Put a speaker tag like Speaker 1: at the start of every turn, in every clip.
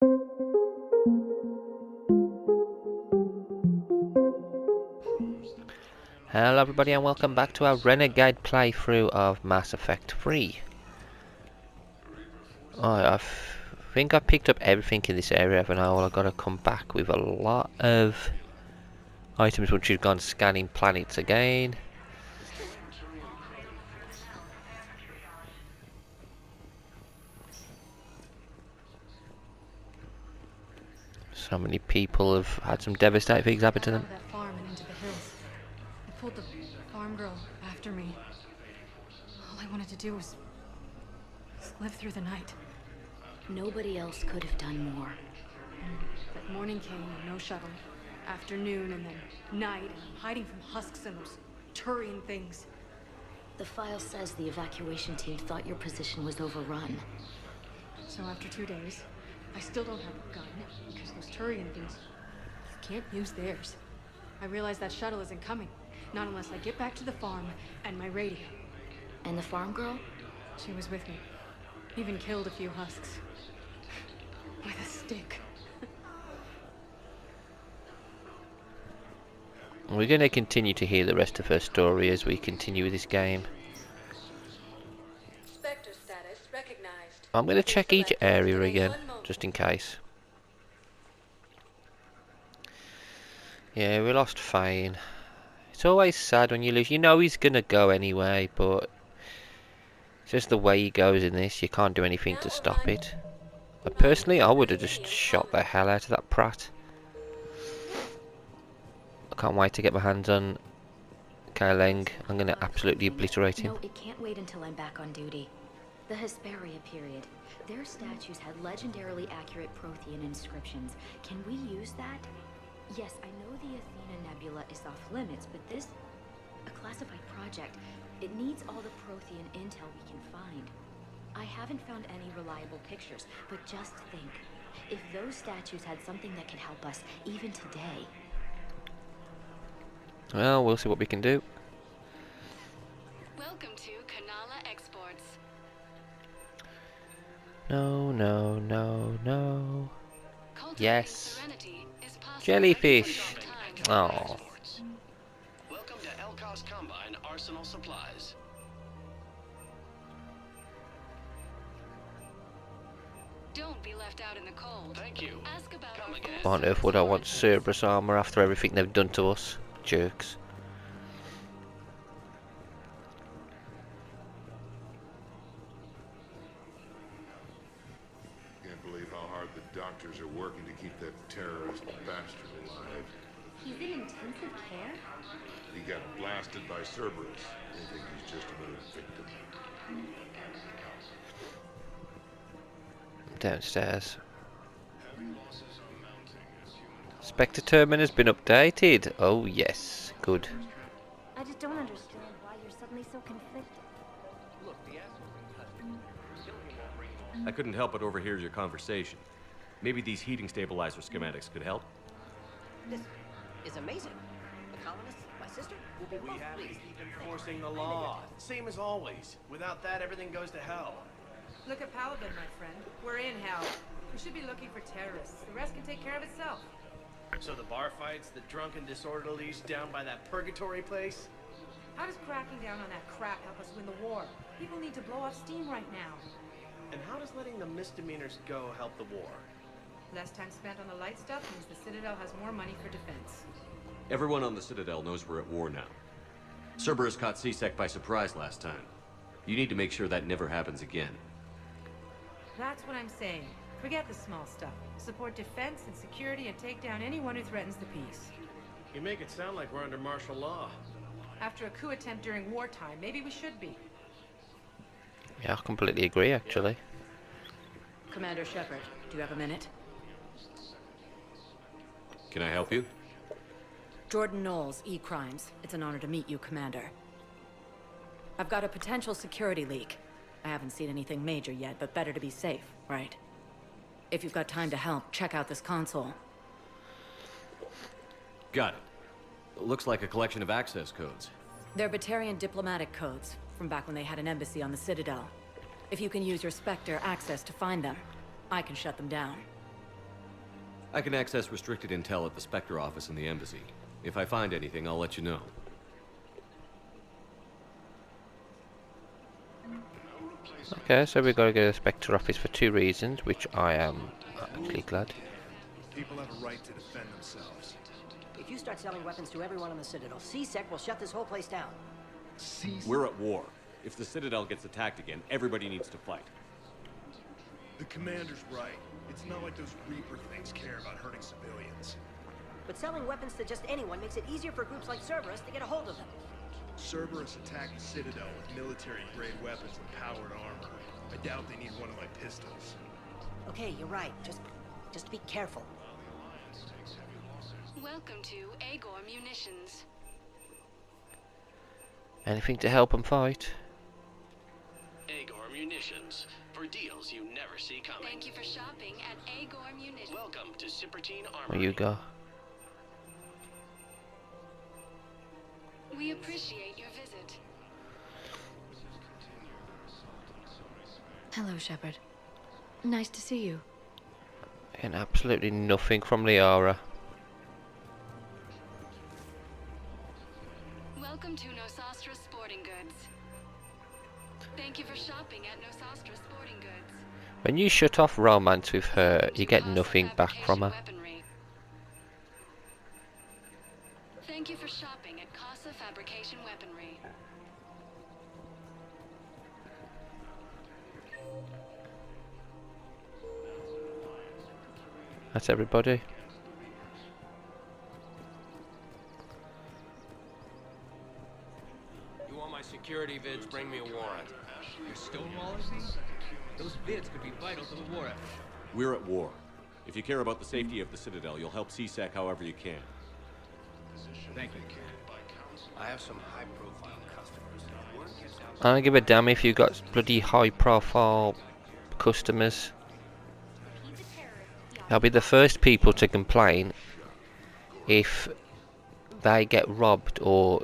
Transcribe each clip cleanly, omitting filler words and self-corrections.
Speaker 1: Hello everybody and welcome back to our Renegade playthrough of Mass Effect 3. I think I picked up everything in this area for now. I've got to come back with a lot of items once you've gone scanning planets again. So many people have had some devastating things happen to them.
Speaker 2: That farm and into the hills. I pulled the farm girl after me. All I wanted to do was live through the night.
Speaker 3: Nobody else could have done more.
Speaker 2: But morning came, no shuttle. Afternoon and then night, and I'm hiding from husks and those Turian things.
Speaker 3: The file says the evacuation team thought your position was overrun.
Speaker 2: So after 2 days, I still don't have a gun, because those Turian things, you can't use theirs. I realize that shuttle isn't coming, not unless I get back to the farm and my radio.
Speaker 3: And the farm girl?
Speaker 2: She was with me. Even killed a few husks. With a stick.
Speaker 1: We're going to continue to hear the rest of her story as we continue with this game.
Speaker 2: Spectre status recognized.
Speaker 1: I'm going to check each area again, just in case. Yeah, we lost Fane. It's always sad when you lose. You know he's going to go anyway, but it's just the way he goes in this. You can't do anything to stop it. But personally, I would have just shot the hell out of that prat. I can't wait to get my hands on Kaileng. I'm going to absolutely obliterate him.
Speaker 3: No, it can't wait until I'm back on duty. The Hesperia period. Their statues had legendarily accurate Prothean inscriptions. Can we use that? Yes, I know the Athena Nebula is off limits, but this... a classified project. It needs all the Prothean intel we can find. I haven't found any reliable pictures, but just think. If those statues had something that could help us, even today...
Speaker 1: Well, we'll see what we can do.
Speaker 2: Welcome to Kanala Exports.
Speaker 1: No, no, no, no. Yes. Jellyfish. Oh.
Speaker 4: Welcome to Elcos Combine Arsenal Supplies.
Speaker 2: Don't be left out in the cold.
Speaker 4: Thank you.
Speaker 2: Ask about
Speaker 4: Come
Speaker 2: our
Speaker 4: again.
Speaker 1: Why on earth would I want Cerberus armor after everything they've done to us? Jerks.
Speaker 5: Can't believe how hard the doctors are working to keep that terrorist bastard alive.
Speaker 3: He's in intensive care?
Speaker 5: He got blasted by Cerberus. They think he's just another victim.
Speaker 1: Downstairs. Spectre Termin has been updated. Oh yes, good.
Speaker 6: I just don't understand why you're suddenly so conflicted.
Speaker 7: I couldn't help but overhear your conversation. Maybe these heating stabilizer schematics could help.
Speaker 8: This is amazing. The colonists, my sister, will be
Speaker 9: We
Speaker 8: both
Speaker 9: have to
Speaker 8: pleased.
Speaker 9: keep enforcing the law. Same as always. Without that, everything goes to hell.
Speaker 10: Look at Paladin, my friend. We're in hell. We should be looking for terrorists. The rest can take care of itself.
Speaker 9: So the bar fights, the drunken disorderlies down by that purgatory place?
Speaker 10: How does cracking down on that crap help us win the war? People need to blow off steam right now.
Speaker 9: And how does letting the misdemeanors go help the war?
Speaker 10: Less time spent on the light stuff means the Citadel has more money for defense.
Speaker 7: Everyone on the Citadel knows we're at war now. Cerberus caught C-Sec by surprise last time. You need to make sure that never happens again.
Speaker 10: That's what I'm saying. Forget the small stuff. Support defense and security and take down anyone who threatens the peace.
Speaker 9: You make it sound like we're under martial law.
Speaker 10: After a coup attempt during wartime, maybe we should be.
Speaker 1: Yeah, I completely agree actually.
Speaker 2: Commander Shepard, do you have a minute?
Speaker 7: Can I help you?
Speaker 2: Jordan Knowles, E-Crimes. It's an honor to meet you, Commander. I've got a potential security leak. I haven't seen anything major yet, but better to be safe, right? If you've got time to help, check out this console.
Speaker 7: Got it. Looks like a collection of access codes.
Speaker 2: They're Batarian diplomatic codes, from back when they had an embassy on the Citadel. If you can use your Spectre access to find them, I can shut them down.
Speaker 7: I can access restricted intel at the Spectre office in the embassy. If I find anything, I'll let you know.
Speaker 1: Okay, so we've got to go to the Spectre office for 2 reasons, which I am actually glad.
Speaker 11: People have a right to defend themselves.
Speaker 8: If you start selling weapons to everyone on the Citadel, CSEC will shut this whole place down.
Speaker 7: We're at war. If the Citadel gets attacked again, everybody needs to fight.
Speaker 11: The commander's right. It's not like those Reaper things care about hurting civilians.
Speaker 8: But selling weapons to just anyone makes it easier for groups like Cerberus to get a hold of them.
Speaker 11: Cerberus attacked the Citadel with military-grade weapons and powered armor. I doubt they need one of my pistols.
Speaker 8: Okay, you're right. Just be careful.
Speaker 12: Welcome to Agor Munitions.
Speaker 1: Anything to help them fight?
Speaker 4: Agor Munitions. For deals you never see coming.
Speaker 12: Thank you for shopping at Agor Munitions.
Speaker 4: Welcome to Cypertine Armory.
Speaker 1: Where you go?
Speaker 12: We appreciate your visit.
Speaker 2: Hello, Shepard. Nice to see you.
Speaker 1: And absolutely nothing from Liara.
Speaker 12: Welcome to Nosastra Sporting Goods. Thank you for shopping at Nosastra Sporting Goods.
Speaker 1: When you shut off romance with her, you get nothing back from her.
Speaker 12: Weaponry. Thank you for shopping at Casa Fabrication Weaponry.
Speaker 1: That's everybody.
Speaker 13: You want my security vids, bring me a warrant. You're stonewalling me? Those vids could be vital to the war effort.
Speaker 7: We're at war. If you care about the safety of the Citadel, you'll help CSEC however you can.
Speaker 13: Thank you. I have some high-profile customers.
Speaker 1: I don't give a damn if you got bloody high-profile customers. I'll be the first people to complain if they get robbed or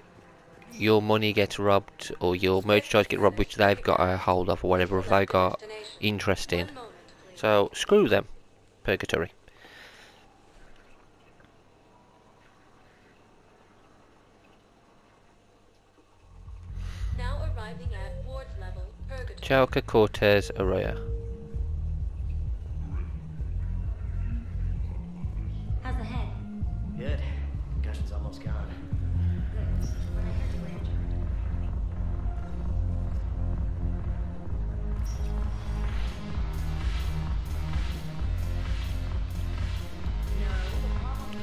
Speaker 1: your money gets robbed or your merchandise get robbed, which they've got a hold of or whatever, if they got interest in. So screw them, Purgatory.
Speaker 12: Now arriving at ward level, Purgatory.
Speaker 1: Chalka Cortez Arroyo.
Speaker 6: How's the head?
Speaker 8: Good. Concussion's almost gone.
Speaker 6: Good. When I head to range.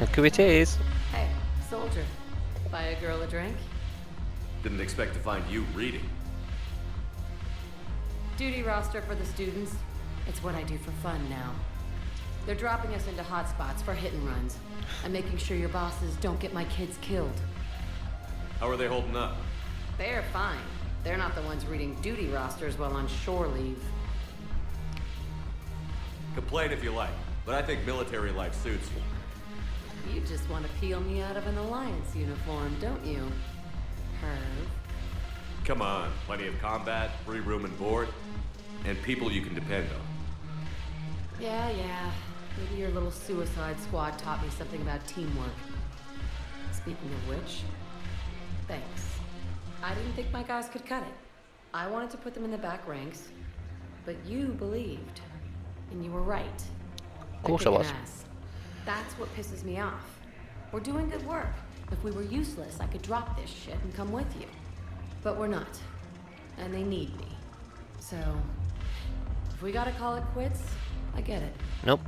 Speaker 1: Look who it is.
Speaker 2: Hey, soldier. Buy a girl a drink?
Speaker 7: Didn't expect to find you reading.
Speaker 2: Duty roster for the students. It's what I do for fun now. They're dropping us into hotspots for hit and runs. I'm making sure your bosses don't get my kids killed.
Speaker 7: How are they holding up?
Speaker 2: They're fine. They're not the ones reading duty rosters while on shore leave.
Speaker 7: Complain if you like, but I think military life suits you.
Speaker 2: You just want to peel me out of an Alliance uniform, don't you? Herb.
Speaker 7: Come on, plenty of combat, free room and board, and people you can depend on.
Speaker 2: Yeah. Maybe your little suicide squad taught me something about teamwork. Speaking of which, thanks. I didn't think my guys could cut it. I wanted to put them in the back ranks, but you believed. And you were right.
Speaker 1: Of course I was.
Speaker 2: That's what pisses me off. We're doing good work. If we were useless, I could drop this shit and come with you. But we're not. And they need me. So, if we gotta call it quits, I get it.
Speaker 1: Nope.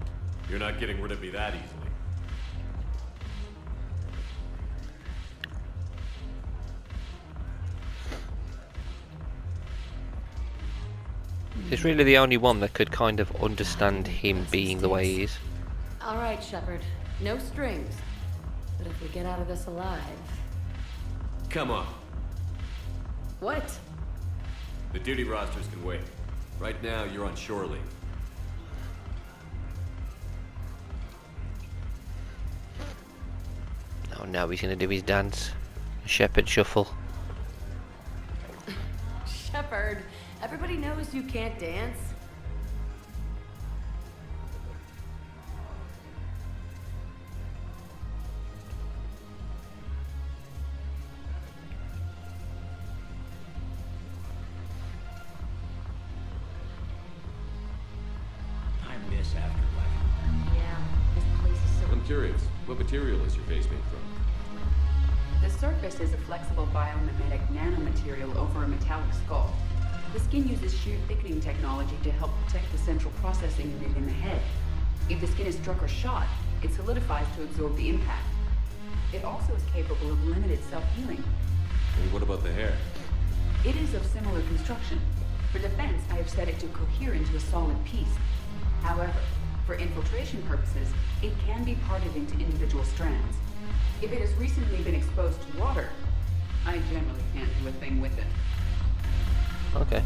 Speaker 7: You're not getting rid of me that easily.
Speaker 1: He's really the only one that could kind of understand him being the way he is.
Speaker 2: All right, Shepard. No strings. But if we get out of this alive...
Speaker 7: Come on.
Speaker 2: What?
Speaker 7: The duty rosters can wait. Right now, you're on shore leave.
Speaker 1: Oh, now he's gonna do his dance. Shepherd shuffle.
Speaker 2: Shepard, everybody knows you can't dance.
Speaker 7: curious. What material is your base made from?
Speaker 14: The surface is a flexible biomimetic nanomaterial over a metallic skull. The skin uses shear thickening technology to help protect the central processing unit in the head. If the skin is struck or shot, it solidifies to absorb the impact. It also is capable of limited self-healing.
Speaker 7: And what about the hair?
Speaker 14: It is of similar construction. For defense, I have set it to cohere into a solid piece. However, for infiltration purposes, it can be parted into individual strands. If it has recently been exposed to water, I generally can't do a thing with it.
Speaker 1: Okay.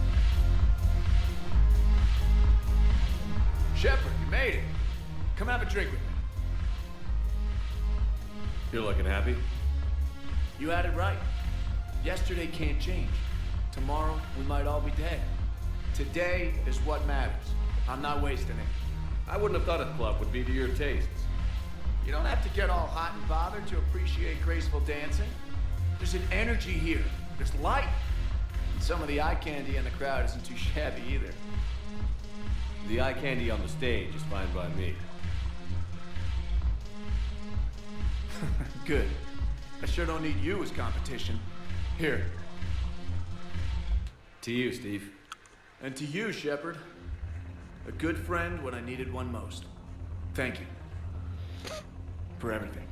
Speaker 11: Shepard, you made it. Come have a drink with me.
Speaker 7: You're looking happy?
Speaker 11: You had it right. Yesterday can't change. Tomorrow, we might all be dead. Today is what matters. I'm not wasting it.
Speaker 7: I wouldn't have thought a club would be to your tastes.
Speaker 11: You don't have to get all hot and bothered to appreciate graceful dancing. There's an energy here. There's light. And some of the eye candy in the crowd isn't too shabby either.
Speaker 7: The eye candy on the stage is fine by me.
Speaker 11: Good. I sure don't need you as competition. Here.
Speaker 7: To you, Steve.
Speaker 11: And to you, Shepard. A good friend when I needed one most. Thank you. For everything.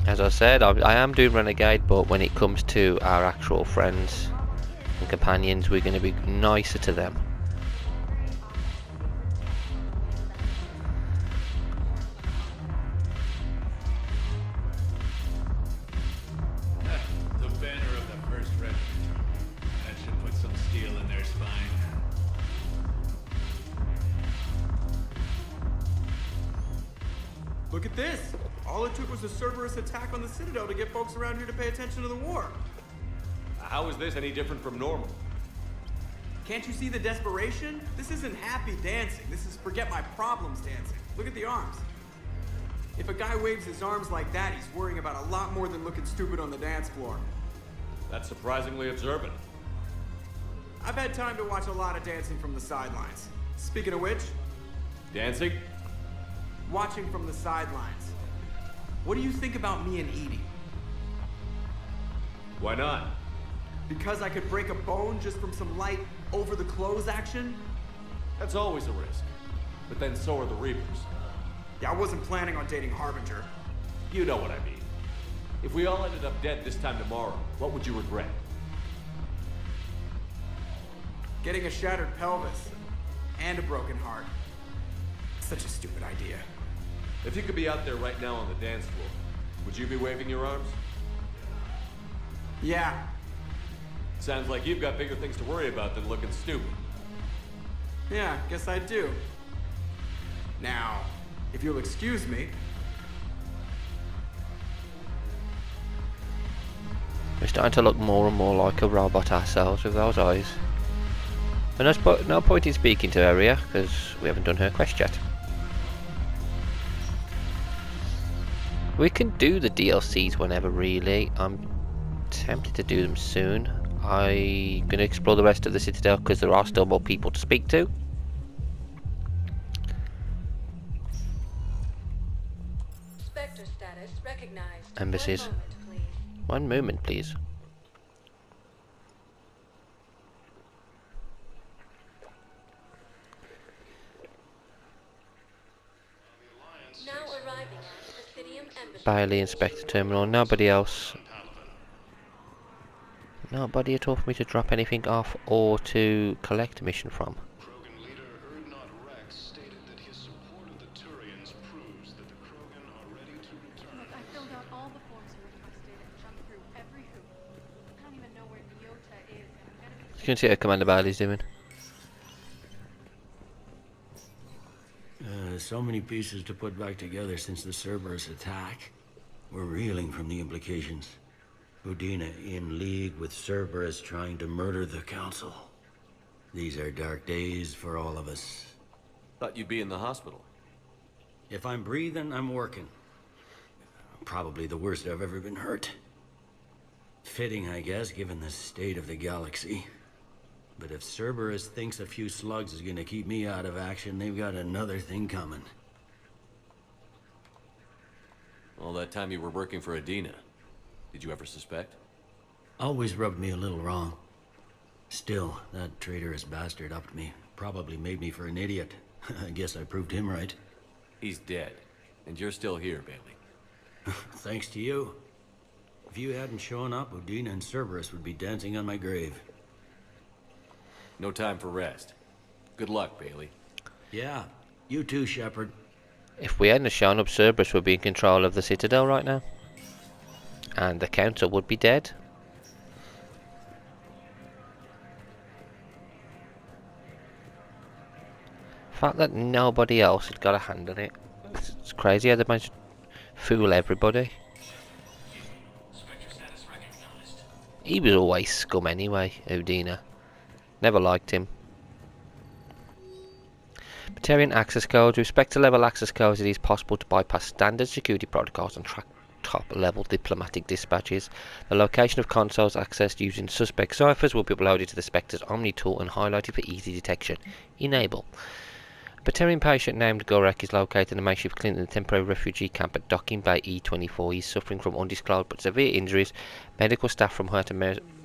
Speaker 1: As I said, I am doing Renegade, but when it comes to our actual friends and companions, we're going to be nicer to them.
Speaker 11: The banner of the first regiment. That should put some steel in their spine.
Speaker 15: Look at this! All it took was a Cerberus attack on the Citadel to get folks around here to pay attention to the war.
Speaker 7: How is this any different from normal?
Speaker 15: Can't you see the desperation? This isn't happy dancing. This is forget my problems dancing. Look at the arms. If a guy waves his arms like that, he's worrying about a lot more than looking stupid on the dance floor.
Speaker 7: That's surprisingly observant.
Speaker 15: I've had time to watch a lot of dancing from the sidelines. Speaking of which...
Speaker 7: Dancing?
Speaker 15: Watching from the sidelines. What do you think about me and Edie?
Speaker 7: Why not?
Speaker 15: Because I could break a bone just from some light over-the-clothes action?
Speaker 7: That's always a risk. But then so are the Reapers.
Speaker 15: Yeah, I wasn't planning on dating Harbinger.
Speaker 7: You know what I mean. If we all ended up dead this time tomorrow, what would you regret?
Speaker 15: Getting a shattered pelvis. And a broken heart. Such a stupid idea.
Speaker 7: If you could be out there right now on the dance floor, would you be waving your arms?
Speaker 15: Yeah.
Speaker 7: Sounds like you've got bigger things to worry about than looking stupid.
Speaker 15: Yeah, guess I do. Now, if you'll excuse me...
Speaker 1: We're starting to look more and more like a robot ourselves with those eyes. And there's no point in speaking to her here, because we haven't done her quest yet. We can do the DLCs whenever, really. I'm tempted to do them soon. I'm going to explore the rest of the Citadel, because there are still more people to speak to.
Speaker 12: Spectre status recognized.
Speaker 1: Embassies. 1 moment, please.
Speaker 12: Now arriving at Presidium Embassy.
Speaker 1: Bailey Inspector Terminal. Nobody else. Nobody at all for me to drop anything off or to collect a mission from.
Speaker 16: I filled out all the forms you requested and jumped through every hoop. I don't even know where Nyota is, and I'm gonna be...
Speaker 1: You can see what Commander Bailey's doing.
Speaker 17: So many pieces to put back together since the Cerberus attack. We're reeling from the implications. Udina in league with Cerberus trying to murder the Council. These are dark days for all of us.
Speaker 7: Thought you'd be in the hospital.
Speaker 17: If I'm breathing, I'm working. Probably the worst I've ever been hurt. Fitting, I guess, given the state of the galaxy. But if Cerberus thinks a few slugs is gonna keep me out of action, they've got another thing coming.
Speaker 7: All that time you were working for Adina, did you ever suspect?
Speaker 17: Always rubbed me a little wrong. Still, that traitorous bastard upped me. Probably made me for an idiot. I guess I proved him right.
Speaker 7: He's dead, and you're still here, Bailey.
Speaker 17: Thanks to you. If you hadn't shown up, Udina and Cerberus would be dancing on my grave.
Speaker 7: No time for rest. Good luck, Bailey.
Speaker 17: Yeah, you too, Shepard.
Speaker 1: If we hadn't shown up, Cerberus would be in control of the Citadel right now. And the Council would be dead. The fact that nobody else had got a hand on it. It's crazy how they managed to fool everybody. He was always scum anyway, Udina. Never liked him. Batarian access codes. With respect to level access codes, it is possible to bypass standard security protocols and track top-level diplomatic dispatches. The location of consoles accessed using suspect ciphers will be uploaded to the Spectre's Omni tool and highlighted for easy detection. Enable. A Batarian patient named Gorek is located in a makeshift clinic in the temporary refugee camp at Docking Bay E24. He is suffering from undisclosed but severe injuries. Medical staff from Huerta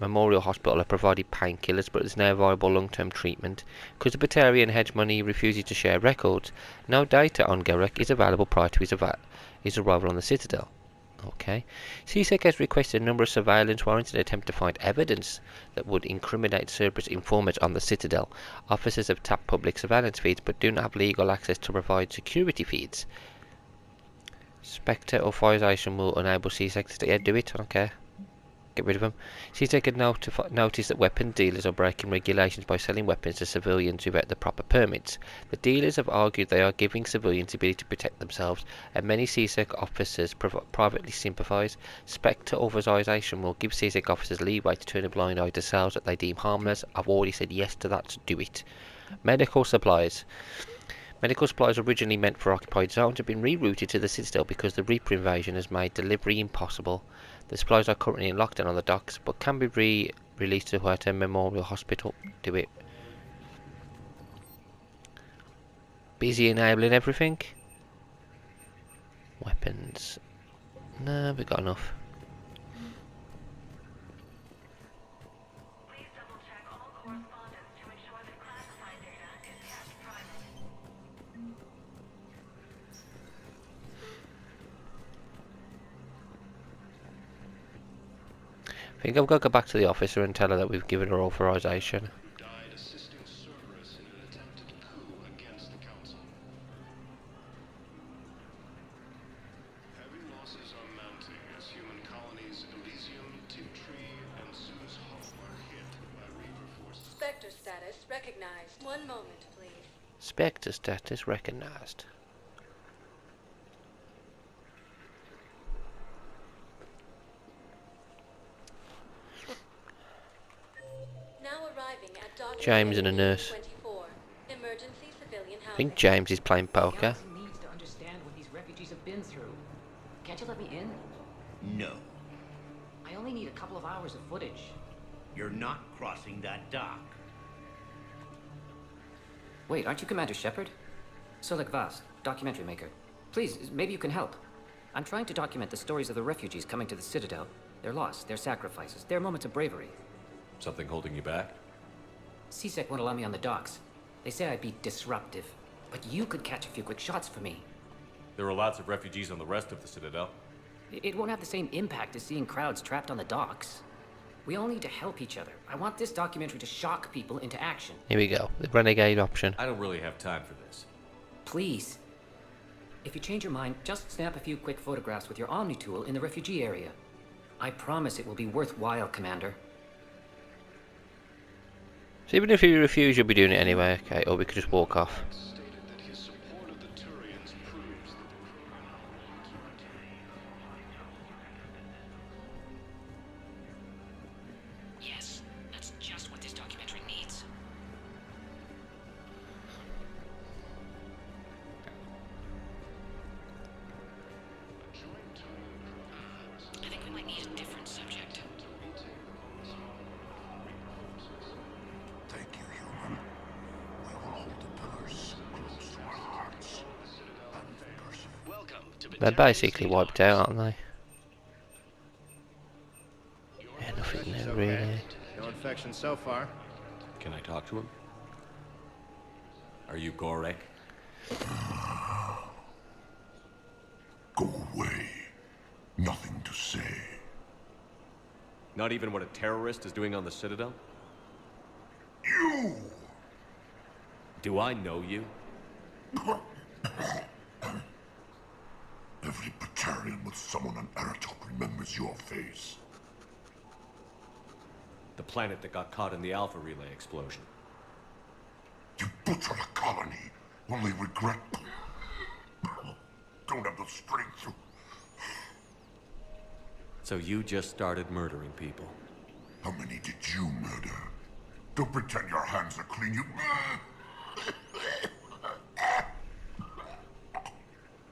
Speaker 1: Memorial Hospital have provided painkillers, but there's no viable long-term treatment. Because the Batarian hegemony refuses to share records, no data on Gorek is available prior to his arrival on the Citadel. Okay. CSEC has requested a number of surveillance warrants in an attempt to find evidence that would incriminate Cerberus informers on the Citadel. Officers have tapped public surveillance feeds but do not have legal access to provide security feeds. Spectre authorization will enable CSEC to do it. I don't care. Get rid of them. CSEC had noticed that weapon dealers are breaking regulations by selling weapons to civilians without the proper permits. The dealers have argued they are giving civilians the ability to protect themselves, and many CSEC officers privately sympathise. Spectre authorization will give CSEC officers leeway to turn a blind eye to sales that they deem harmless. I've already said yes to that, so do it. Medical supplies. Medical supplies originally meant for occupied zones have been rerouted to the Citadel because the Reaper invasion has made delivery impossible. The supplies are currently in lockdown on the docks, but can be released to Huerta Memorial Hospital. Do it. Busy enabling everything. Weapons. No, we've got enough. I think I've got to go back to the officer and tell her that we've given her authorization.
Speaker 5: Died assisting Cerberus in an attempted coup against the Council. Heavy losses are mounting as human colonies Elysium, Tiptree, and Sue's Hope are hit by Reaper forces.
Speaker 12: Spectre status recognized. One moment, please.
Speaker 1: Spectre status recognized. James and a nurse. I think James is playing poker.
Speaker 8: Needs to understand what these refugees have been through. Can't you let me in?
Speaker 18: No.
Speaker 8: I only need a couple of hours of footage.
Speaker 18: You're not crossing that dock.
Speaker 8: Wait, aren't you Commander Shepard? Solik Vast, documentary maker. Please, maybe you can help. I'm trying to document the stories of the refugees coming to the Citadel. Their loss, their sacrifices, their moments of bravery.
Speaker 7: Something holding you back?
Speaker 8: CSEC won't allow me on the docks. They say I'd be disruptive. But you could catch a few quick shots for me.
Speaker 7: There are lots of refugees on the rest of the Citadel.
Speaker 8: It won't have the same impact as seeing crowds trapped on the docks. We all need to help each other. I want this documentary to shock people into action.
Speaker 1: Here we go, the Renegade option.
Speaker 7: I don't really have time for this.
Speaker 8: Please. If you change your mind, just snap a few quick photographs with your Omni tool in the refugee area. I promise it will be worthwhile, Commander.
Speaker 1: So even if you refuse, you'll be doing it anyway, okay? Or we could just walk off.
Speaker 8: Yes, that's just what this documentary needs. I think we might need a different subject.
Speaker 1: They're basically wiped out, aren't they? Yeah, nothing new really.
Speaker 9: No infection so far.
Speaker 7: Can I talk to him? Are you Gorek?
Speaker 19: Go away. Nothing to say.
Speaker 7: Not even what a terrorist is doing on the Citadel?
Speaker 19: You!
Speaker 7: Do I know you?
Speaker 19: Every Batarian with someone on Aratok remembers your face.
Speaker 7: The planet that got caught in the Alpha Relay explosion.
Speaker 19: You butchered a colony. Only regret. Don't have the strength to.
Speaker 7: So you just started murdering people.
Speaker 19: How many did you murder? Don't pretend your hands are clean, you.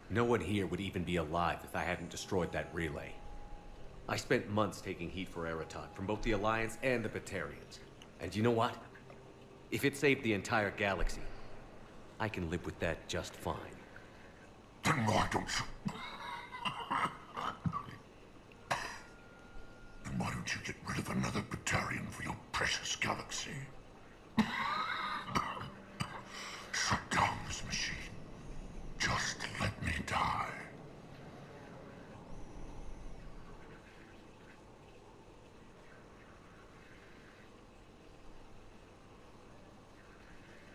Speaker 7: No one here would even be alive if I hadn't destroyed that relay. I spent months taking heat for Aratok from both the Alliance and the Batarians. And you know what? If it saved the entire galaxy, I can live with that just fine.
Speaker 19: Then why don't you? Then why don't you get rid of another Batarian for your precious galaxy? Shut down this machine. Just let me die.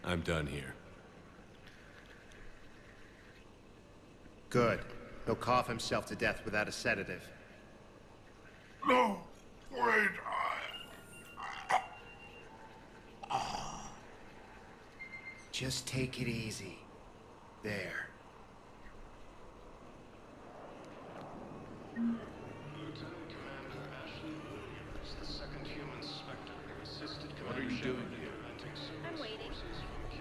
Speaker 7: I'm done here.
Speaker 9: Good. He'll cough himself to death without a sedative.
Speaker 19: No! Wait!
Speaker 9: Just take it easy. There.
Speaker 5: What are you doing here?
Speaker 6: I'm waiting.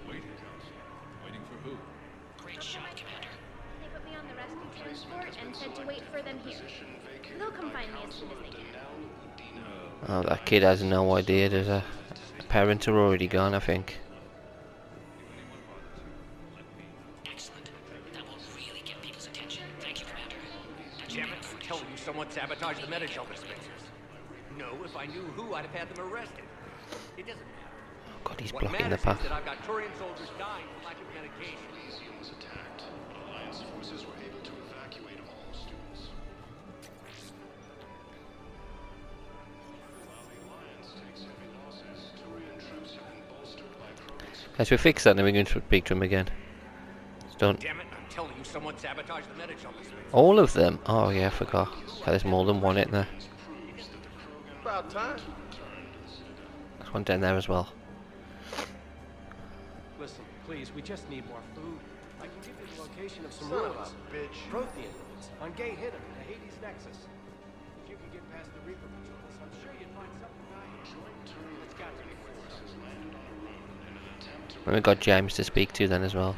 Speaker 5: Waiting? Waiting for who?
Speaker 6: Great shot, Commander. They put me on the rescue transport and said to wait for them here. They'll come find me as soon as they can.
Speaker 1: Oh, that kid has no idea there's a parents are already gone, I think.
Speaker 18: Excellent. That will really get people's attention. Thank you, Commander. Damn it, I told you someone sabotaged the Metagel dispensers. No, if I knew who, I'd have had them arrested. It doesn't matter.
Speaker 1: Oh God, he's
Speaker 18: What
Speaker 1: blocking the
Speaker 18: matters
Speaker 1: path.
Speaker 18: is that I've got Turian soldiers dying from lack of medication.
Speaker 5: Elysium was attacked. Alliance forces were able to evacuate all students. While the Alliance takes heavy losses, Turian troops have been bolstered by Krogan's.
Speaker 1: As we fix that, then we're going to speak to him again. It's done.
Speaker 18: Damn it, I'm telling you someone sabotaged the Metagel dispensers.
Speaker 1: All of them? Oh yeah, I forgot. There's more than one in there.
Speaker 9: About time.
Speaker 1: There's one down there as well.
Speaker 13: Listen, please, we just need more food. I can give you the location of some
Speaker 9: Son of
Speaker 13: ruins.
Speaker 9: a bitch.
Speaker 13: Prothean ruins. On Gate Hidden, the Hades Nexus. If you can get past the Reaper patrols, I'm sure you'd find something valuable. It's got to be worth it.
Speaker 1: And we got James to speak to then as well.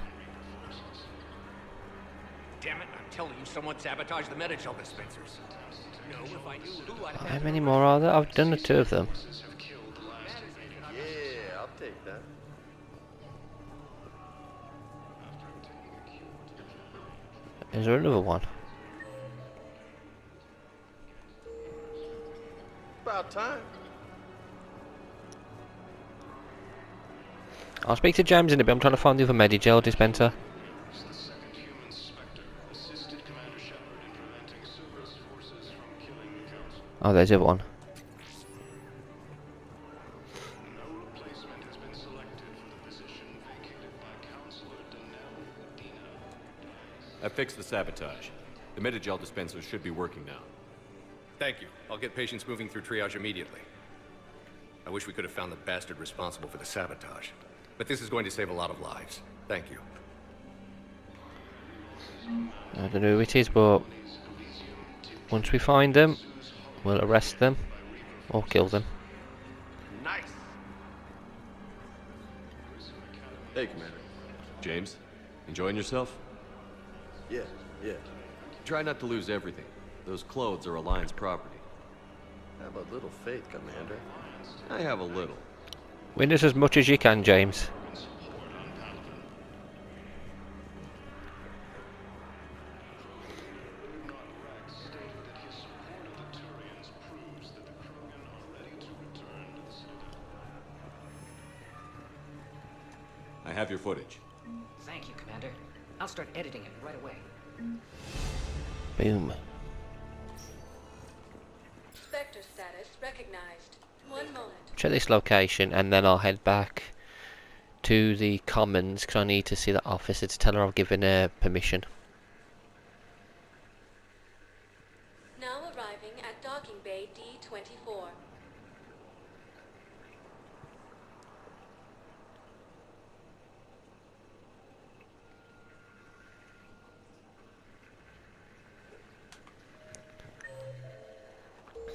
Speaker 18: Damn it, I'm telling you someone sabotaged the Metagel dispensers. No, if I knew who, I'd have
Speaker 1: How
Speaker 18: had
Speaker 1: many more are there? I've done the two of them.
Speaker 9: Yeah, I'll take that.
Speaker 1: Is there another one?
Speaker 9: About time.
Speaker 1: I'll speak to James in a bit. I'm trying to find the other Medigel dispenser.
Speaker 5: The second human Spectre assisted Commander Shepard in preventing Cerberus forces from killing the Council.
Speaker 1: Oh, there's the other one.
Speaker 5: No replacement has been selected for the position vacated by Counselor Danelle Dina.
Speaker 7: I fixed the sabotage. The Metagel dispensers should be working now.
Speaker 20: Thank you. I'll get patients moving through triage immediately. I wish we could have found the bastard responsible for the sabotage. But this is going to save a lot of lives. Thank you.
Speaker 1: I don't know who it is, but once we find them, we'll arrest them or kill them.
Speaker 9: Nice.
Speaker 7: Hey, Commander. James, enjoying yourself?
Speaker 9: Yeah.
Speaker 7: Try not to lose everything. Those clothes are Alliance property.
Speaker 9: Have a little faith, Commander.
Speaker 7: I have a little.
Speaker 1: Win us as much as you can, James.
Speaker 7: I have your footage.
Speaker 8: Thank you, Commander. I'll start editing it right away.
Speaker 1: Boom.
Speaker 12: Spectre status recognized. 1 moment.
Speaker 1: Check this location and then I'll head back to the Commons because I need to see the officer to tell her I've given her permission.
Speaker 12: Now arriving at docking bay D24.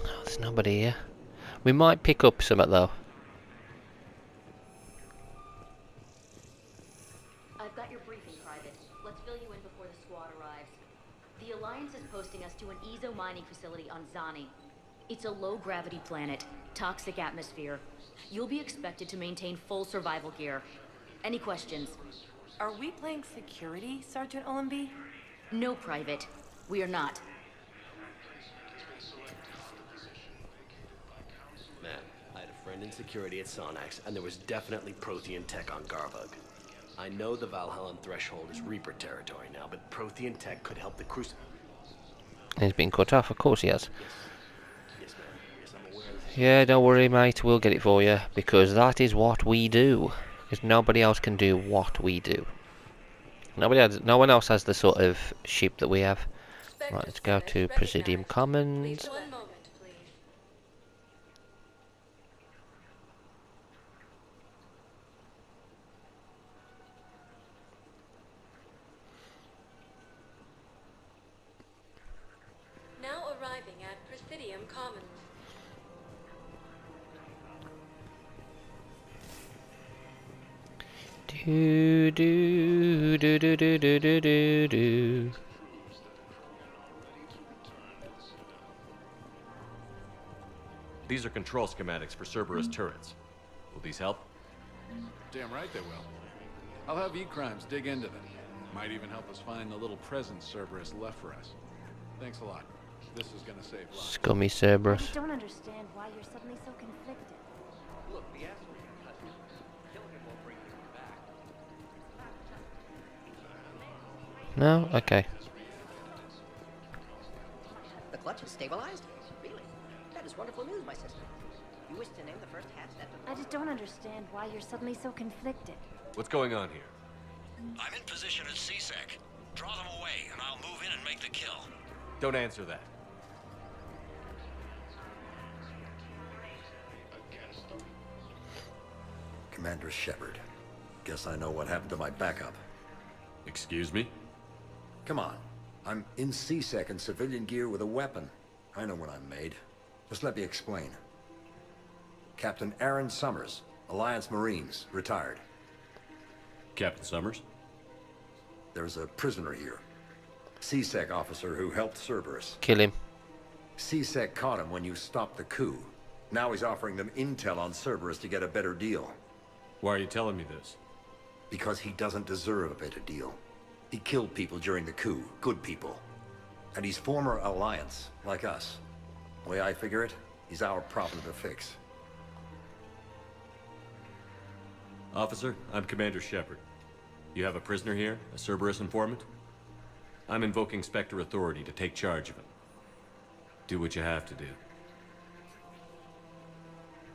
Speaker 1: Oh, there's nobody here. We might pick up something though.
Speaker 3: I've got your briefing, Private. Let's fill you in before the squad arrives. The Alliance is posting us to an Ezo mining facility on Zani. It's a low-gravity planet, toxic atmosphere. You'll be expected to maintain full survival gear. Any questions?
Speaker 10: Are we playing security, Sergeant Ullenby?
Speaker 3: No, Private. We are not.
Speaker 9: Man, I had a friend in security at Sonax, and there was definitely Prothean tech on Garbug. I know the Valhallan threshold is Reaper territory now, but Prothean tech could help the
Speaker 1: He's been cut off, of course he has. Yeah, don't worry mate, we'll get it for you, because that is what we do. Because nobody else can do what we do. No one else has the sort of ship that we have. Right, let's go to Presidium Commons.
Speaker 12: 1 moment, please. Now arriving at Presidium Commons.
Speaker 1: Do do do do do do do do do.
Speaker 7: These are control schematics for Cerberus turrets. Will these help?
Speaker 11: Damn right they will. I'll have E-Crimes dig into them. Might even help us find the little presents Cerberus left for us. Thanks a lot. This is gonna save lives.
Speaker 1: Scummy Cerberus.
Speaker 6: I don't understand why you're suddenly so conflicted.
Speaker 9: Look, the asshole you cut him. Killing him won't bring him back.
Speaker 1: No? Okay.
Speaker 21: The clutch is stabilized? Really? That is wonderful news, my sister. You wish to name the first hatch that...
Speaker 6: I just don't understand why you're suddenly so conflicted.
Speaker 7: What's going on here?
Speaker 18: I'm in position at CSEC. Draw them away, and I'll move in and make the kill.
Speaker 7: Don't answer that.
Speaker 22: Commander Shepard. Guess I know what happened to my backup.
Speaker 7: Excuse me?
Speaker 22: Come on. I'm in CSEC in civilian gear with a weapon. I know what I'm made. Just let me explain. Captain Aaron Summers, Alliance Marines, retired.
Speaker 7: Captain Summers?
Speaker 22: There's a prisoner here. CSEC officer who helped Cerberus.
Speaker 1: Kill him.
Speaker 22: CSEC caught him when you stopped the coup. Now he's offering them intel on Cerberus to get a better deal.
Speaker 7: Why are you telling me this?
Speaker 22: Because he doesn't deserve a better deal. He killed people during the coup, good people. And he's former Alliance, like us. The way I figure it, he's our problem to fix.
Speaker 7: Officer, I'm Commander Shepard. You have a prisoner here, a Cerberus informant? I'm invoking Spectre authority to take charge of him. Do what you have to do.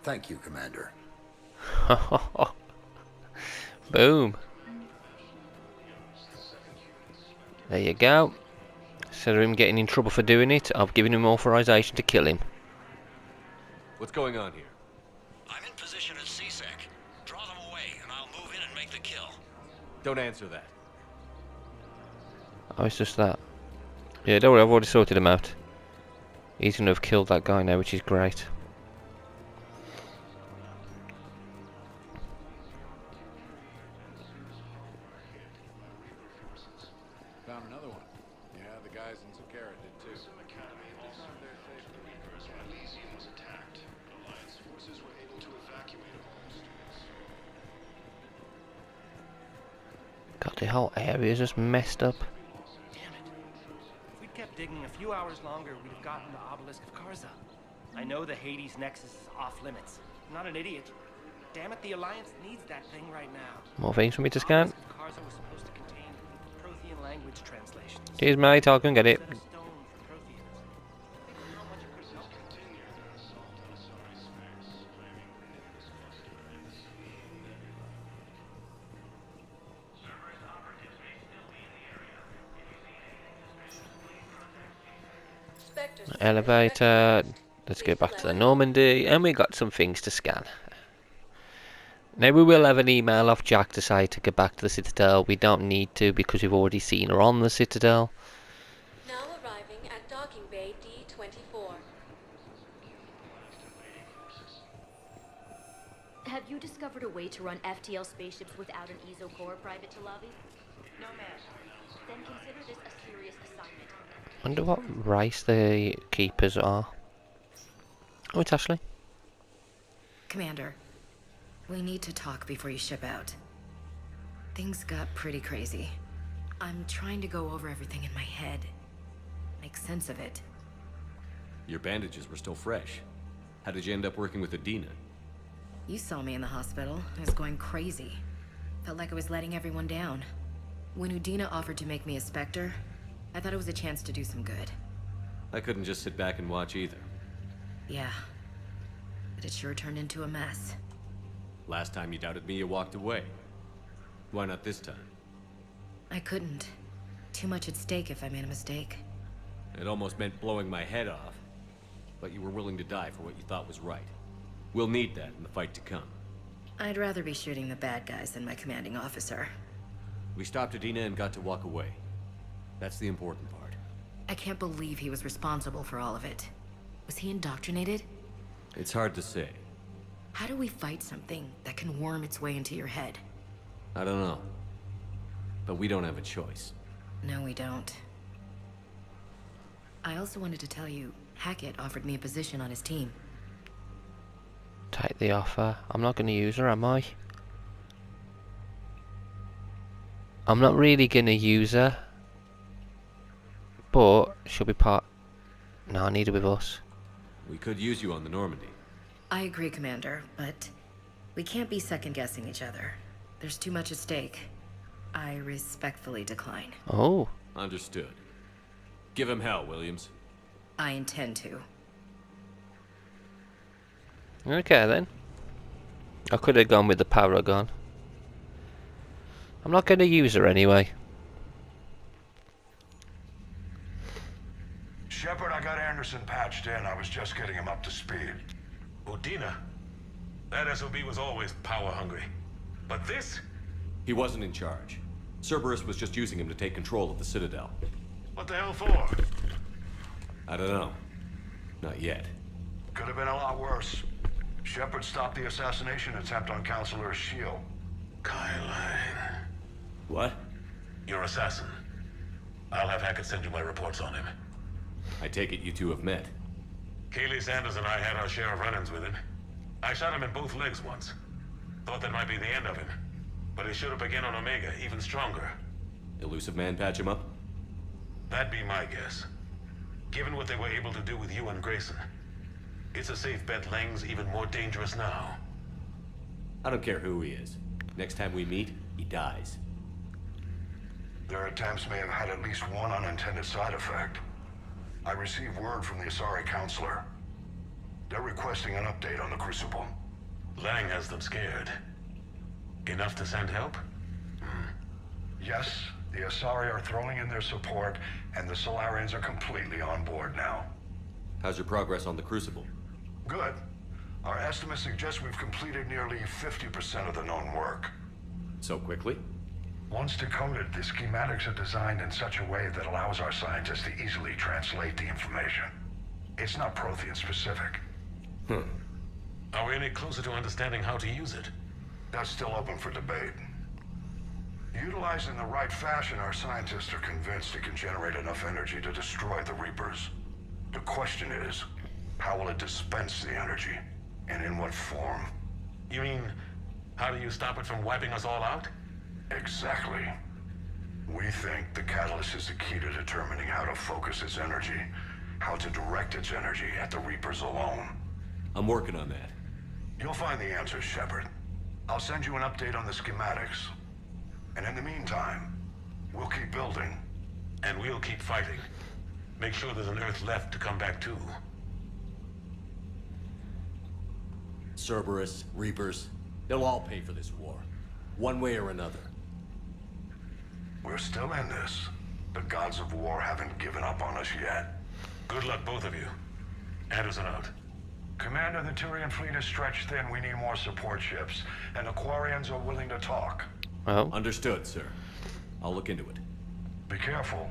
Speaker 22: Thank you, Commander.
Speaker 1: Boom. There you go. Instead of him getting in trouble for doing it, I've given him authorization to kill him.
Speaker 7: What's going on here?
Speaker 18: I'm in position at CSEC. Draw them away, and I'll move in and make the kill.
Speaker 7: Don't answer that.
Speaker 1: Oh, it's just that. Yeah, don't worry, I've already sorted him out. He's going to have killed that guy now, which is great.
Speaker 11: Found another one. Yeah, the guys in Zakara did too.
Speaker 5: Elysium was attacked. Alliance forces were able to evacuate all.
Speaker 1: God, the whole area is just messed up.
Speaker 13: Damn it. If we'd kept digging a few hours longer, we'd have gotten the obelisk of Karza. I know the Hades Nexus is off limits. I'm not an idiot. Damn it, the Alliance needs that thing right now.
Speaker 1: More things for me to scan.
Speaker 13: Carzo was supposed to contain Prothean language translations.
Speaker 1: Cheers, mate. I'll go and get it. Elevator. Let's go back to the Normandy, and we got some things to scan. Now we will have an email off Jack to say to get back to the Citadel. We don't need to because we've already seen her on the Citadel.
Speaker 2: Now arriving at docking bay D24.
Speaker 3: Have you discovered a way to run FTL spaceships without an ESO core, Private Talavi? No, ma'am. Then consider this a serious assignment.
Speaker 1: Wonder what race the keepers are. Oh, it's Ashley.
Speaker 4: Commander, we need to talk before you ship out. Things got pretty crazy. I'm trying to go over everything in my head. Make sense of it.
Speaker 7: Your bandages were still fresh. How did you end up working with Adina?
Speaker 4: You saw me in the hospital. I was going crazy. Felt like I was letting everyone down. When Udina offered to make me a Spectre, I thought it was a chance to do some good.
Speaker 7: I couldn't just sit back and watch either.
Speaker 4: Yeah. But it sure turned into a mess.
Speaker 7: Last time you doubted me, you walked away. Why not this time?
Speaker 4: I couldn't. Too much at stake if I made a mistake.
Speaker 7: It almost meant blowing my head off. But you were willing to die for what you thought was right. We'll need that in the fight to come.
Speaker 4: I'd rather be shooting the bad guys than my commanding officer.
Speaker 7: We stopped Adina and got to walk away. That's the important part.
Speaker 4: I can't believe he was responsible for all of it. Was he indoctrinated?
Speaker 7: It's hard to say.
Speaker 4: How do we fight something that can worm its way into your head?
Speaker 7: I don't know. But we don't have a choice.
Speaker 4: No, we don't. I also wanted to tell you, Hackett offered me a position on his team.
Speaker 1: Take the offer. I'm not going to use her, am I? I'm not really going to use her. But she'll be part... No, I need her with us.
Speaker 7: We could use you on the Normandy.
Speaker 4: I agree, Commander, but we can't be second-guessing each other. There's too much at stake. I respectfully decline.
Speaker 1: Oh.
Speaker 7: Understood. Give him hell, Williams.
Speaker 4: I intend to.
Speaker 1: Okay, then. I could have gone with the Paragon. I'm not going to use her anyway.
Speaker 19: Shepard, I got Anderson patched in. I was just getting him up to speed.
Speaker 23: Udina? That SOB was always power-hungry. But this?
Speaker 7: He wasn't in charge. Cerberus was just using him to take control of the Citadel.
Speaker 23: What the hell for?
Speaker 7: I don't know. Not yet.
Speaker 19: Could have been a lot worse. Shepard stopped the assassination attempt on Counselor Shield.
Speaker 23: Kyline.
Speaker 7: What?
Speaker 23: Your assassin. I'll have Hackett send you my reports on him.
Speaker 7: I take it you two have met.
Speaker 23: Kaylee Sanders and I had our share of run-ins with him. I shot him in both legs once. Thought that might be the end of him. But he showed up again on Omega, even stronger.
Speaker 7: Elusive Man patch him up?
Speaker 23: That'd be my guess. Given what they were able to do with you and Grayson. It's a safe bet Lang's even more dangerous now.
Speaker 7: I don't care who he is. Next time we meet, he dies.
Speaker 19: Their attempts may have had at least one unintended side effect. I received word from the Asari Counselor. They're requesting an update on the Crucible.
Speaker 23: Lang has them scared. Enough to send help?
Speaker 19: Yes, the Asari are throwing in their support, and the Solarians are completely on board now.
Speaker 7: How's your progress on the Crucible?
Speaker 19: Good. Our estimates suggest we've completed nearly 50% of the known work.
Speaker 7: So quickly?
Speaker 19: Once decoded, the schematics are designed in such a way that allows our scientists to easily translate the information. It's not Prothean specific.
Speaker 23: Are we any closer to understanding how to use it?
Speaker 19: That's still open for debate. Utilized in the right fashion, our scientists are convinced it can generate enough energy to destroy the Reapers. The question is, how will it dispense the energy? And in what form?
Speaker 23: You mean, how do you stop it from wiping us all out?
Speaker 19: Exactly. We think the catalyst is the key to determining how to focus its energy, how to direct its energy at the Reapers alone.
Speaker 7: I'm working on that.
Speaker 19: You'll find the answers, Shepard. I'll send you an update on the schematics. And in the meantime, we'll keep building.
Speaker 23: And we'll keep fighting. Make sure there's an Earth left to come back to.
Speaker 7: Cerberus, Reapers, they'll all pay for this war. One way or another.
Speaker 19: We're still in this. The gods of war haven't given up on us yet.
Speaker 23: Good luck, both of you. Anderson out.
Speaker 19: Commander, the Turian fleet is stretched thin. We need more support ships. And the Quarians are willing to talk.
Speaker 1: Oh.
Speaker 7: Understood, sir. I'll look into it.
Speaker 19: Be careful.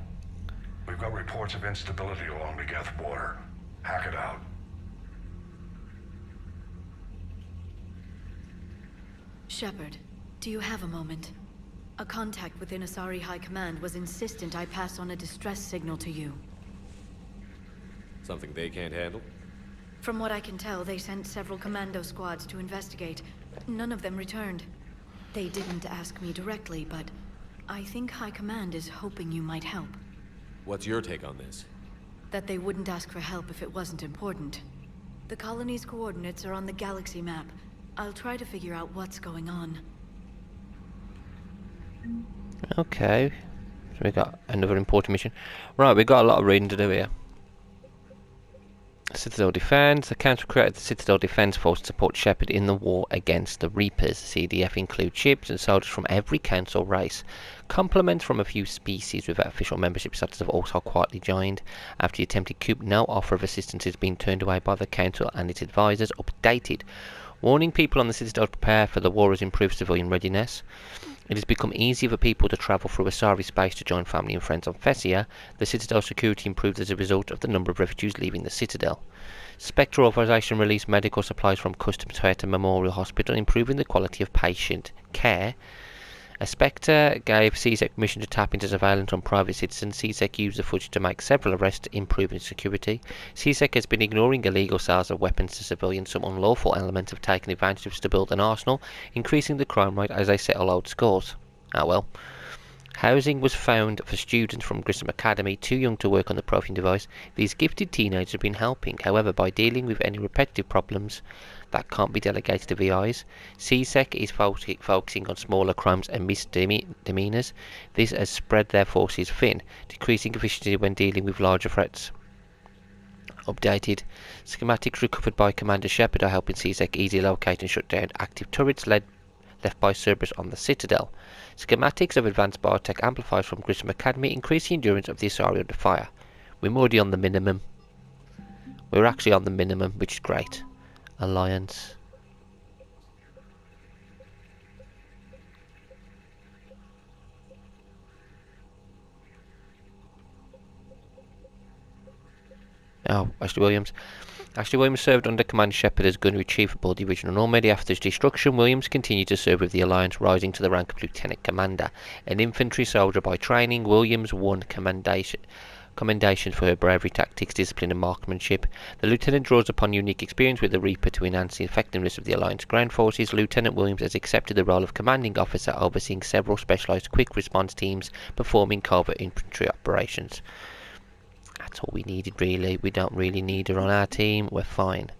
Speaker 19: We've got reports of instability along the Geth border. Hack it out.
Speaker 14: Shepard, do you have a moment? A contact within Asari High Command was insistent I pass on a distress signal to you.
Speaker 20: Something they can't handle?
Speaker 14: From what I can tell, they sent several commando squads to investigate. None of them returned. They didn't ask me directly, but I think High Command is hoping you might help.
Speaker 20: What's your take on this?
Speaker 14: That they wouldn't ask for help if it wasn't important. The colony's coordinates are on the galaxy map. I'll try to figure out what's going on.
Speaker 1: Okay. So we got another important mission. Right, we got a lot of reading to do here. Citadel Defense. The Council created the Citadel Defense Force to support Shepard in the war against the Reapers. CDF includes ships and soldiers from every Council race. Complements from a few species without official membership status have also quietly joined. After the attempted coup, no offer of assistance has been turned away by the Council and its advisors. Updated. Warning people on the Citadel to prepare for the war has improved civilian readiness. It has become easier for people to travel through Asari space to join family and friends on Fessia. The Citadel security improved as a result of the number of refugees leaving the Citadel. Spectre authorization released medical supplies from Customs Fair to Memorial Hospital, improving the quality of patient care. A Spectre gave CSEC permission to tap into surveillance on private citizens. CSEC used the footage to make several arrests, improving security. CSEC has been ignoring illegal sales of weapons to civilians. Some unlawful elements have taken advantage of this to build an arsenal, increasing the crime rate as they settle old scores. Ah well. Housing was found for students from Grissom Academy, too young to work on the Prothean device. These gifted teenagers have been helping, however, by dealing with any repetitive problems that can't be delegated to VIs. CSEC is focusing on smaller crimes and misdemeanors. This has spread their forces thin, decreasing efficiency when dealing with larger threats. Updated. Schematics recovered by Commander Shepard are helping CSEC easily locate and shut down active turrets left by Cerberus on the Citadel. Schematics of advanced biotech amplifiers from Grissom Academy increase the endurance of the Asari under fire. We're already on the minimum. We're actually on the minimum, which is great. Alliance. Oh, Ashley Williams. Ashley Williams served under Commander Shepard as gunnery chief aboard the original Normandy. After its destruction, Williams continued to serve with the Alliance, rising to the rank of lieutenant commander. An infantry soldier by training, Williams won commendation for her bravery, tactics, discipline and marksmanship. The lieutenant draws upon unique experience with the Reaper to enhance the effectiveness of the Alliance ground forces. Lieutenant Williams has accepted the role of commanding officer, overseeing several specialised quick response teams performing covert infantry operations. That's all we needed, really. We don't really need her on our team. We're fine.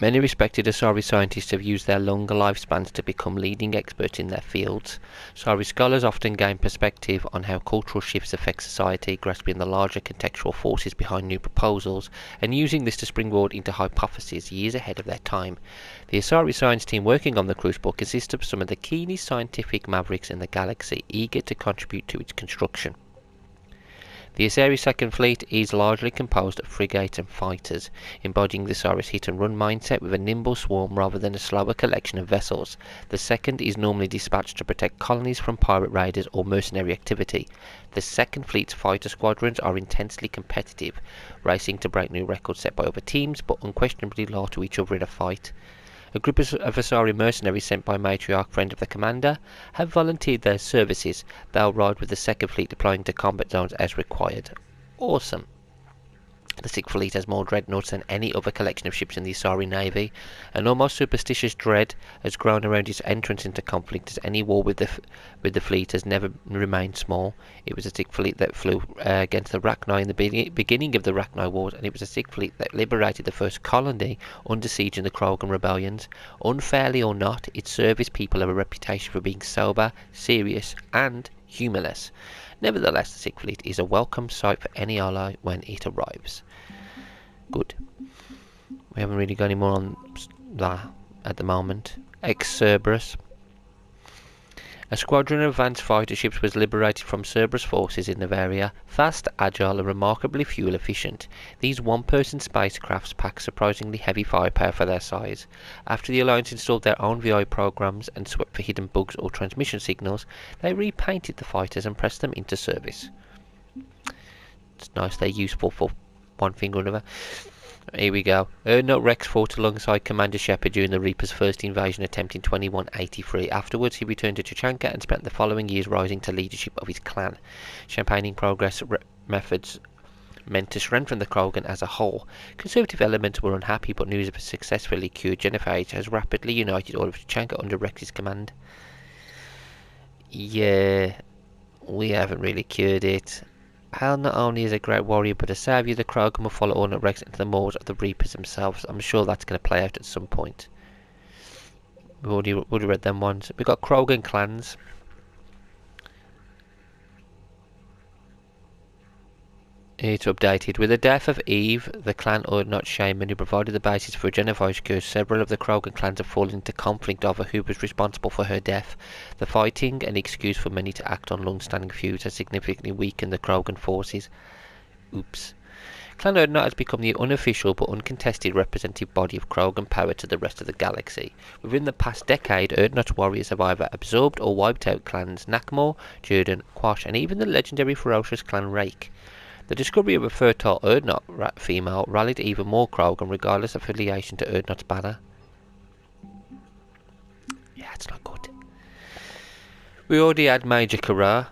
Speaker 1: Many respected Asari scientists have used their longer lifespans to become leading experts in their fields. Asari scholars often gain perspective on how cultural shifts affect society, grasping the larger contextual forces behind new proposals, and using this to springboard into hypotheses years ahead of their time. The Asari science team working on the Crucible consists of some of the keenest scientific mavericks in the galaxy, eager to contribute to its construction. The Asari Second Fleet is largely composed of frigates and fighters, embodying the Asari's hit-and-run mindset with a nimble swarm rather than a slower collection of vessels. The Second is normally dispatched to protect colonies from pirate raiders or mercenary activity. The Second Fleet's fighter squadrons are intensely competitive, racing to break new records set by other teams, but unquestionably loyal to each other in a fight. A group of Asari mercenaries sent by matriarch friend of the commander have volunteered their services. They'll ride with the Second Fleet, deploying to combat zones as required. Awesome. The Sixth Fleet has more dreadnoughts than any other collection of ships in the Asari Navy. An almost superstitious dread has grown around its entrance into conflict, as any war with the fleet has never remained small. It was the Sixth Fleet that flew against the Rachni in the beginning of the Rachni Wars, and it was the Sixth Fleet that liberated the first colony under siege in the Krogan rebellions. Unfairly or not, its service people have a reputation for being sober, serious, and humorless. Nevertheless, the Sixth Fleet is a welcome sight for any ally when it arrives. Good. We haven't really got any more on that at the moment. Ex-Cerberus. A squadron of advanced fighter ships was liberated from Cerberus forces in Novaria. Fast, agile, and remarkably fuel efficient. These one-person spacecrafts pack surprisingly heavy firepower for their size. After the Alliance installed their own VI programs and swept for hidden bugs or transmission signals, they repainted the fighters and pressed them into service. It's nice they're useful for one thing or another. Here we go. Erdnot Rex fought alongside Commander Shepard during the Reaper's first invasion attempt in 2183. Afterwards, he returned to Tuchanka and spent the following years rising to leadership of his clan. Campaigning progress methods meant to strengthen the Krogan as a whole. Conservative elements were unhappy, but news of a successfully cured genophage has rapidly united all of Tuchanka under Rex's command. Yeah, we haven't really cured it. Hal not only is a great warrior, but a saviour. The Krogan will follow Erdnot Rex into the maws of the Reapers themselves. I'm sure that's going to play out at some point. We've already read them ones. We've got Krogan clans. It's updated. With the death of Eve, the clan Erdnot shaman who provided the basis for a genophage curse, several of the Krogan clans have fallen into conflict over who was responsible for her death. The fighting, an excuse for many to act on long-standing feuds, has significantly weakened the Krogan forces. Oops. Clan Erdnot has become the unofficial but uncontested representative body of Krogan power to the rest of the galaxy. Within the past decade, Erdnot's warriors have either absorbed or wiped out clans Nakmor, Jordan, Quash, and even the legendary ferocious clan Rake. The discovery of a fertile Erdnot female rallied even more Krogan regardless of affiliation to Erdnot's banner. Yeah, it's not good. We already had Major Kara.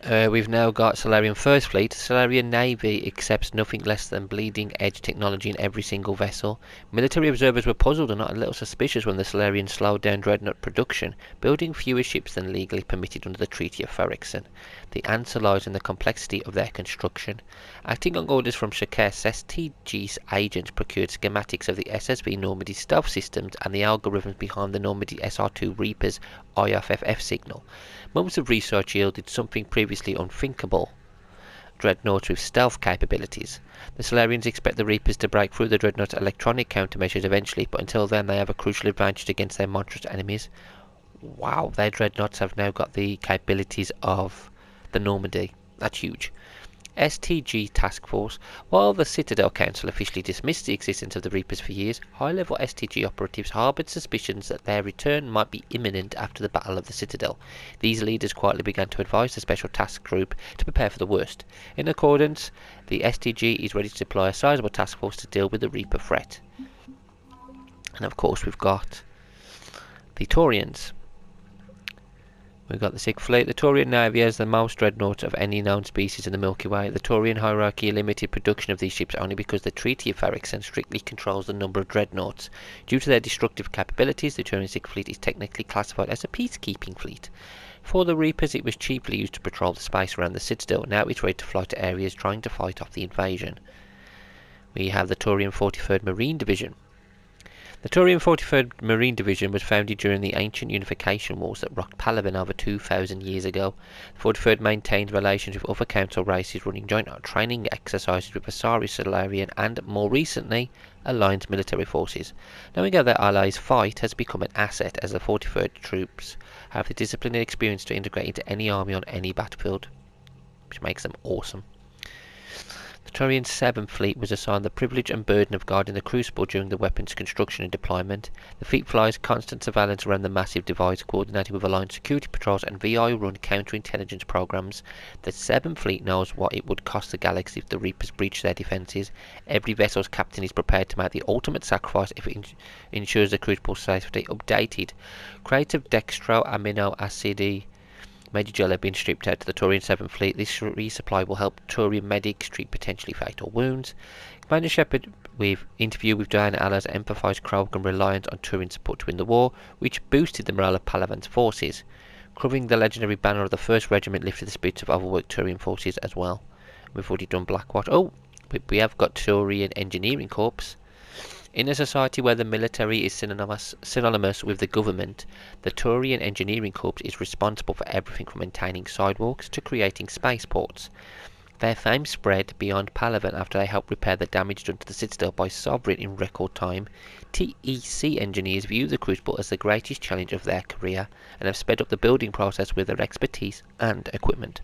Speaker 1: We've now got Solarian First Fleet. Solarian Navy accepts nothing less than bleeding edge technology in every single vessel. Military observers were puzzled and not a little suspicious when the Solarians slowed down dreadnought production, building fewer ships than legally permitted under the Treaty of Ferrixon. The answer lies in the complexity of their construction. Acting on orders from Shakes, STG's agents procured schematics of the SSV Normandy stealth systems and the algorithms behind the Normandy SR2 Reaper's IFFF signal. Months of research yielded something previously unthinkable: dreadnoughts with stealth capabilities. The Solarians expect the Reapers to break through the dreadnought's electronic countermeasures eventually, but until then they have a crucial advantage against their monstrous enemies. Wow, their dreadnoughts have now got the capabilities of the Normandy. That's huge. STG Task Force. While the Citadel Council officially dismissed the existence of the Reapers for years, high-level STG operatives harboured suspicions that their return might be imminent after the Battle of the Citadel. These leaders quietly began to advise the Special Task Group to prepare for the worst. In accordance, the STG is ready to deploy a sizable task force to deal with the Reaper threat. And of course we've got the Taurians. We've got the Sixth Fleet. The Taurian Navy has the most dreadnoughts of any known species in the Milky Way. The Taurian hierarchy limited production of these ships only because the Treaty of Ferrixon strictly controls the number of dreadnoughts. Due to their destructive capabilities, the Taurian Sixth Fleet is technically classified as a peacekeeping fleet. For the Reapers, it was cheaply used to patrol the space around the Citadel. Now it's ready to fly to areas trying to fight off the invasion. We have the Taurian 43rd Marine Division. The Taurian 43rd Marine Division was founded during the ancient unification wars that rocked Palaven over 2,000 years ago. The 43rd maintained relations with other council races, running joint training exercises with Asari, Solarian, and, more recently, Alliance military forces. Knowing how their allies fight has become an asset, as the 43rd troops have the discipline and experience to integrate into any army on any battlefield, which makes them awesome. The Taurian 7th Fleet was assigned the privilege and burden of guarding the Crucible during the weapons construction and deployment. The fleet flies constant surveillance around the massive device, coordinated with Alliance security patrols and VI-run counterintelligence programs. The 7th Fleet knows what it would cost the galaxy if the Reapers breach their defences. Every vessel's captain is prepared to make the ultimate sacrifice if it ensures the Crucible's safety. Updated. Crates of dextro amino acid Major Jill had been stripped out to the Turian 7th Fleet. This resupply will help Turian medics treat potentially fatal wounds. Commander Shepard, with interview with Diana Allers, emphasised Krogan reliance on Turian support to win the war, which boosted the morale of Palavan's forces. Covering the legendary banner of the 1st Regiment lifted the spirits of overworked Turian forces as well. We've already done Blackwatch. Oh, we have got Turian Engineering Corps. In a society where the military is synonymous with the government, the Turian Engineering Corps is responsible for everything from maintaining sidewalks to creating spaceports. Their fame spread beyond Palavan after they helped repair the damage done to the Citadel by Sovereign in record time. TEC engineers view the Crucible as the greatest challenge of their career and have sped up the building process with their expertise and equipment.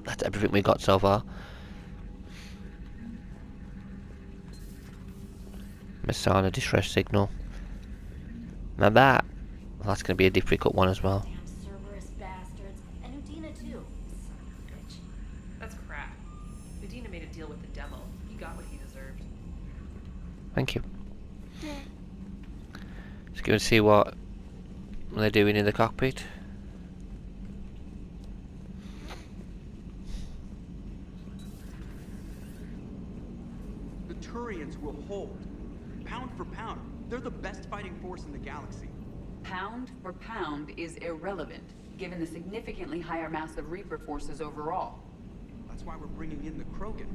Speaker 1: That's everything we got so far. Masana distress signal. Now that's going to be a difficult one as well.
Speaker 3: Cerberus bastards. And Udina too. Son of a bitch.
Speaker 10: That's crap. Medina made a deal with the devil. He got what he deserved.
Speaker 1: Thank you. Let's go and see what they're doing in the cockpit.
Speaker 15: The Turians will hold. Pound for pound, they're the best fighting force in the galaxy.
Speaker 16: Pound for pound is irrelevant, given the significantly higher mass of Reaper forces overall.
Speaker 15: That's why we're bringing in the Krogan.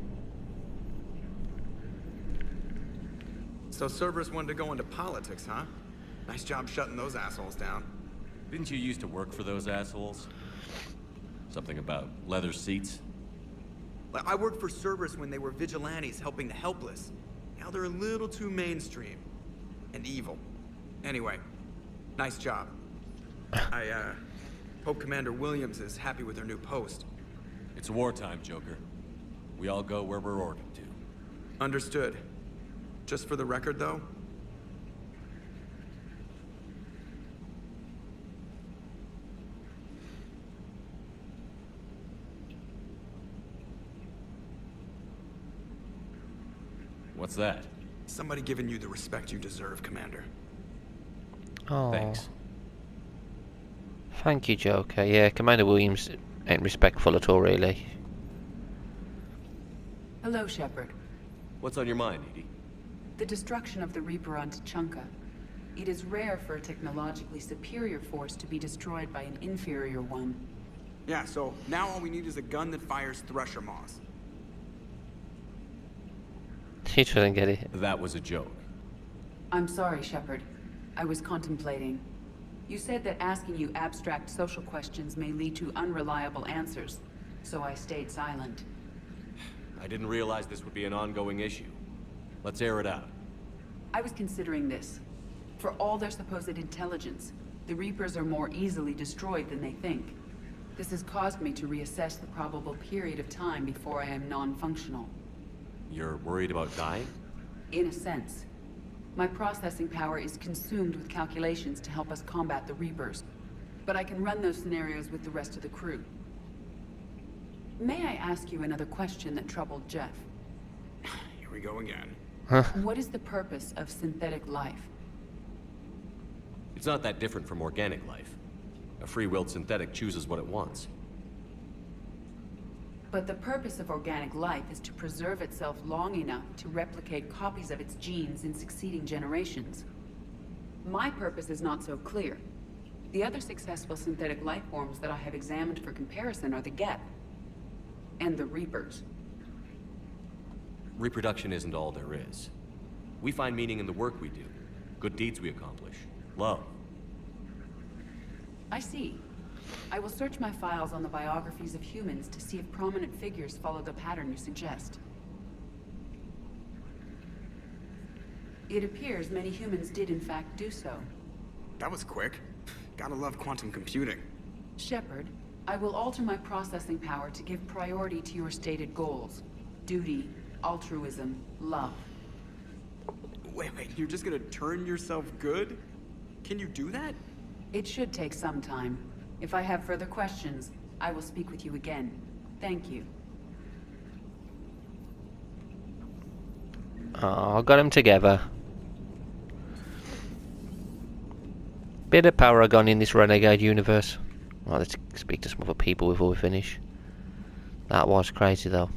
Speaker 15: So Cerberus wanted to go into politics, huh? Nice job shutting those assholes down.
Speaker 7: Didn't you used to work for those assholes? Something about leather seats?
Speaker 15: I worked for Cerberus when they were vigilantes helping the helpless. Now they're a little too mainstream. And evil. Anyway, nice job. I hope Commander Williams is happy with her new post.
Speaker 7: It's wartime, Joker. We all go where we're ordered to.
Speaker 15: Understood. Just for the record, though,
Speaker 7: What's that?
Speaker 15: somebody giving you the respect you deserve, Commander.
Speaker 1: Oh.
Speaker 7: Thanks.
Speaker 1: Thank you, Joker. Yeah, Commander Williams ain't respectful at all, really.
Speaker 16: Hello, Shepard.
Speaker 7: What's on your mind, Edie?
Speaker 16: The destruction of the Reaper on Tuchanka. It is rare for a technologically superior force to be destroyed by an inferior one.
Speaker 15: Yeah, so now all we need is a gun that fires Thresher Maws.
Speaker 1: He doesn't get it.
Speaker 7: That was a joke.
Speaker 16: I'm sorry, Shepard. I was contemplating. You said that asking you abstract social questions may lead to unreliable answers, so I stayed silent.
Speaker 7: I didn't realize this would be an ongoing issue. Let's air it out.
Speaker 16: I was considering this. For all their supposed intelligence, the Reapers are more easily destroyed than they think. This has caused me to reassess the probable period of time before I am non-functional.
Speaker 7: You're worried about dying?
Speaker 16: In a sense. My processing power is consumed with calculations to help us combat the Reapers. But I can run those scenarios with the rest of the crew. May I ask you another question that troubled Jeff?
Speaker 15: Here we go again.
Speaker 16: What is the purpose of synthetic life?
Speaker 7: It's not that different from organic life. A free-willed synthetic chooses what it wants.
Speaker 16: But the purpose of organic life is to preserve itself long enough to replicate copies of its genes in succeeding generations. My purpose is not so clear. The other successful synthetic life forms that I have examined for comparison are the Gep and the Reapers.
Speaker 7: Reproduction isn't all there is. We find meaning in the work we do, good deeds we accomplish, love.
Speaker 16: I see. I will search my files on the biographies of humans to see if prominent figures follow the pattern you suggest. It appears many humans did in fact do so.
Speaker 15: That was quick. Gotta love quantum computing.
Speaker 16: Shepard, I will alter my processing power to give priority to your stated goals. Duty, altruism, love.
Speaker 15: Wait, you're just gonna turn yourself good? Can you do that?
Speaker 16: It should take some time. If I have further questions, I will speak with you again. Thank you.
Speaker 1: Oh, got them together. Bit of Paragon in this Renegade universe. Well, Speak to some other people before we finish. That was crazy though.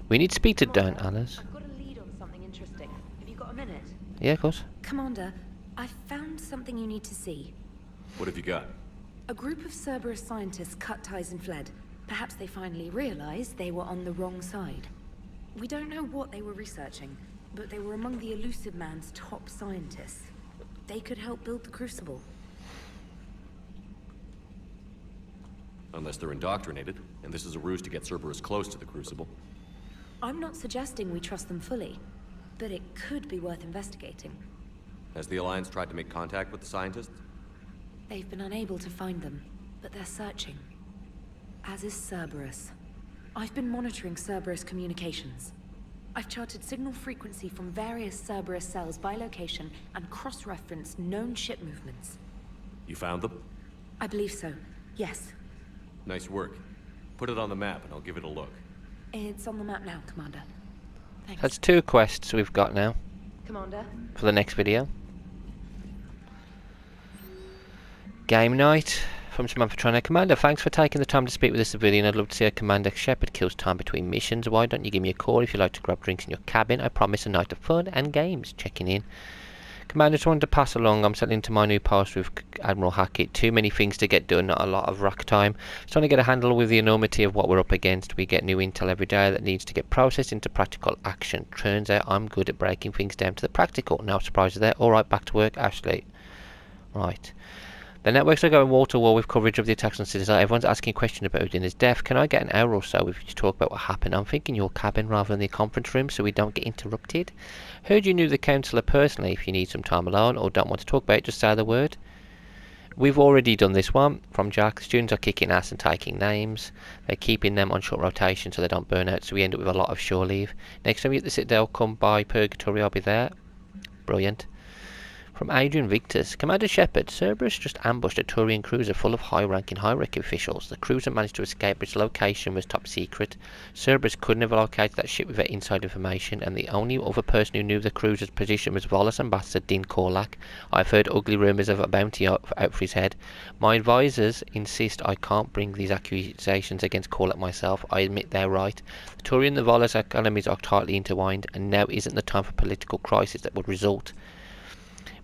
Speaker 1: We need to speak to Dan Alice.
Speaker 4: I've got a lead on something interesting. Have you got a minute?
Speaker 1: Yeah, of course.
Speaker 4: Commander, I found something you need to see.
Speaker 7: What have you got?
Speaker 4: A group of Cerberus scientists cut ties and fled. Perhaps they finally realized they were on the wrong side. We don't know what they were researching, but they were among the Elusive Man's top scientists. They could help build the Crucible.
Speaker 7: Unless they're indoctrinated, and this is a ruse to get Cerberus close to the Crucible.
Speaker 4: I'm not suggesting we trust them fully, but it could be worth investigating.
Speaker 7: Has the Alliance tried to make contact with the scientists?
Speaker 4: They've been unable to find them, but they're searching. As is Cerberus. I've been monitoring Cerberus communications. I've charted signal frequency from various Cerberus cells by location and cross-referenced known ship movements.
Speaker 7: You found them?
Speaker 4: I believe so, yes.
Speaker 7: Nice work. Put it on the map and I'll give it a look.
Speaker 4: It's on the map now, Commander. Thanks.
Speaker 1: That's 2 quests we've got now
Speaker 4: Commander?
Speaker 1: for the next video. Game night from Samantha Trona. Commander, thanks for taking the time to speak with this civilian. I'd love to see a Commander Shepard kills time between missions. Why don't you give me a call if you like to grab drinks in your cabin? I promise a night of fun and games. Checking in. Commander, just wanted to pass along. I'm settling into my new post with Admiral Hackett. Too many things to get done, not a lot of rack time. Just trying to get a handle with the enormity of what we're up against. We get new intel every day that needs to get processed into practical action. Turns out I'm good at breaking things down to the practical. No surprises there. Alright, back to work, Ashley. Right. The networks are going wall to wall with coverage of the attacks on Citadel. Everyone's asking questions about Udina's death. Can I get an hour or so with you to talk about what happened? I'm thinking your cabin rather than the conference room so we don't get interrupted. Heard you knew the counsellor personally. If you need some time alone or don't want to talk about it, just say the word. We've already done this one from Jack. Students are kicking ass and taking names. They're keeping them on short rotation so they don't burn out, so we end up with a lot of shore leave. Next time you at the Citadel, come by Purgatory, I'll be there. Brilliant. From Adrian Victus. Commander Shepard, Cerberus just ambushed a Turian cruiser full of high-ranking hierarchy officials. The cruiser managed to escape, but its location was top secret. Cerberus couldn't have located that ship without inside information, and the only other person who knew the cruiser's position was Volus Ambassador Din Korlak. I've heard ugly rumours of a bounty out for his head. My advisors insist I can't bring these accusations against Korlak myself. I admit they're right. The Turian and the Volus economies are tightly intertwined, and now isn't the time for political crisis that would result.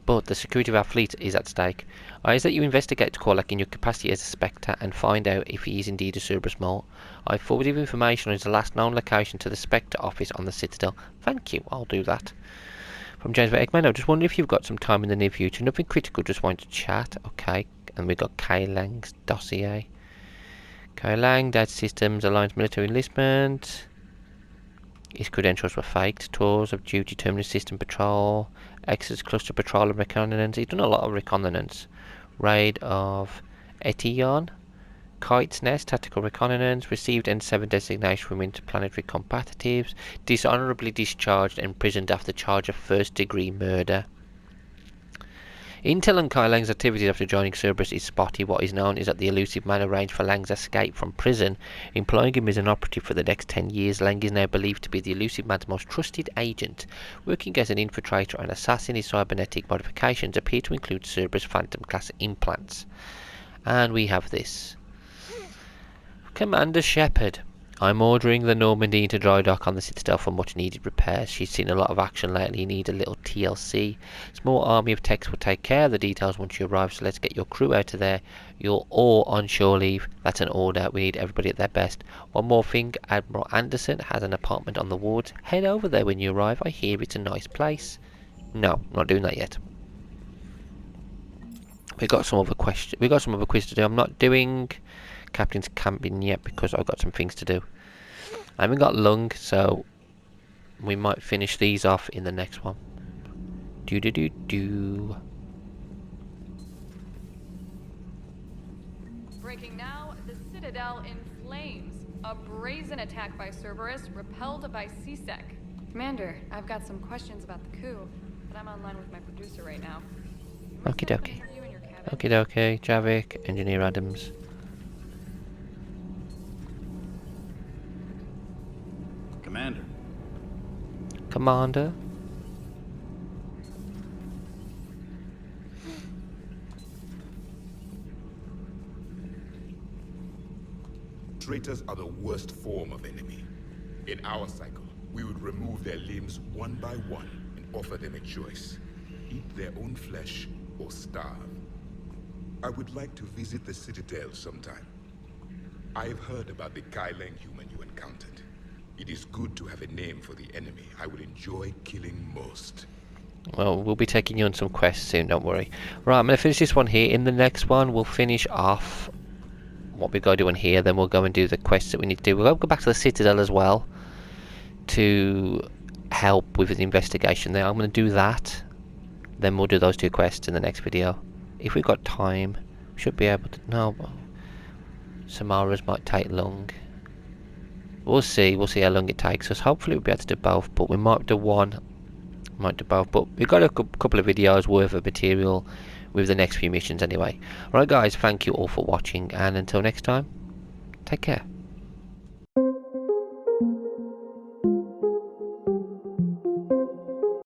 Speaker 1: But the security of our fleet is at stake. I ask that you investigate Korlak in your capacity as a Spectre and find out if he is indeed a Cerberus mole. I forwarded information on his last known location to the Spectre office on the Citadel. Thank you, I'll do that. From James Eggman, I just wonder if you've got some time in the near future. Nothing critical, just want to chat. Okay, and we've got Kay Lang's dossier. Kay Lang, Data Systems, Alliance Military Enlistment. His credentials were faked. Tours of duty, terminus system patrol. Exodus cluster patrol and reconnaissance. He's done a lot of reconnaissance. Raid of Etion. Kite's Nest, tactical reconnaissance. Received N7 designation from interplanetary combatives. Dishonorably discharged and imprisoned after charge of first-degree murder. Intel on Kai Lang's activities after joining Cerberus is spotty. What is known is that the Elusive Man arranged for Lang's escape from prison, employing him as an operative for the next 10 years. Lang is now believed to be the Elusive Man's most trusted agent. Working as an infiltrator and assassin, his cybernetic modifications appear to include Cerberus Phantom-class implants. And we have this. Commander Shepard. I'm ordering the Normandy into dry dock on the Citadel for much needed repairs. She's seen a lot of action lately, need a little TLC. Small army of techs will take care of the details once you arrive, so let's get your crew out of there. You're all on shore leave. That's an order. We need everybody at their best. One more thing, Admiral Anderson has an apartment on the wards. Head over there when you arrive. I hear it's a nice place. No, not doing that yet. We got some other quiz to do. I'm not doing Captain's Camping yet because I've got some things to do. I haven't got long, so we might finish these off in the next one. Do.
Speaker 8: Breaking now, the Citadel in flames. A brazen attack by Cerberus, repelled by CSEC. Commander, I've got some questions about the coup, but I'm online with my producer right now.
Speaker 1: Okie dokie. Okie dokie. Javik, Engineer Adams.
Speaker 11: Commander.
Speaker 1: Commander.
Speaker 9: Traitors are the worst form of enemy. In our cycle, we would remove their limbs one by one and offer them a choice. Eat their own flesh or starve. I would like to visit the Citadel sometime. I have heard about the Kaileng human you encountered. It is good to have a name for the enemy I would enjoy killing most.
Speaker 1: Well, we'll be taking you on some quests soon, don't worry. Right, I'm going to finish this one here. In the next one, we'll finish off what we got to do in here. Then we'll go and do the quests that we need to do. We'll go back to the Citadel as well to help with the investigation there. I'm going to do that. Then we'll do those 2 quests in the next video. If we've got time, we should be able to... No, but Samara's might take long. We'll see how long it takes us. Hopefully we'll be able to do both, but we might do one, might do both. But we've got a couple of videos worth of material with the next few missions anyway. Alright guys, thank you all for watching, and until next time, take care.